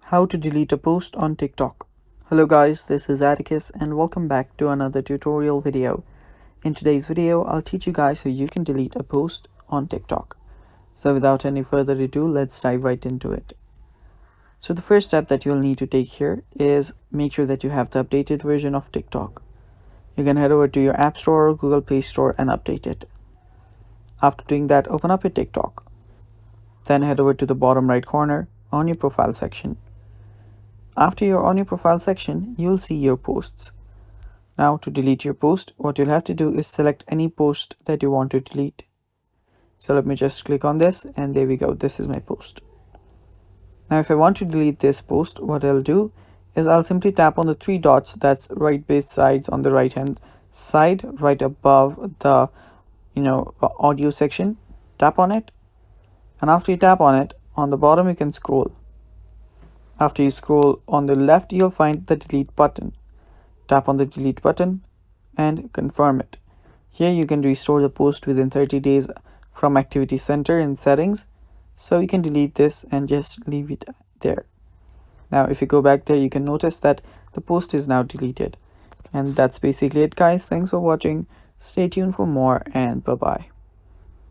How to delete a post on TikTok. Hello guys, this is Atticus and welcome back to another tutorial video. In today's video, I'll teach you guys how you can delete a post on TikTok. So without any further ado, let's dive right into it. So the first step that you'll need to take here is make sure that you have the updated version of TikTok. You can head over to your App Store or Google Play Store and update it. After doing that, open up your TikTok. Then head over to the bottom right corner on your profile section. After you're on your profile section, you'll see your posts. Now to delete your post, what you'll have to do is select any post that you want to delete. So let me just click on this and there we go, this is my post. Now if I want to delete this post, what I'll do is I'll simply tap on the three dots that's right besides on the right hand side, right above the audio section. Tap on it, and after you tap on it, on the bottom you can scroll. After you scroll on the left, you'll find the delete button. Tap on the delete button and confirm it. Here you can restore the post within 30 days from Activity Center in settings. So you can delete this and just leave it there. Now if you go back there, you can notice that the post is now deleted. And that's basically it guys. Thanks for watching. Stay tuned for more and bye bye.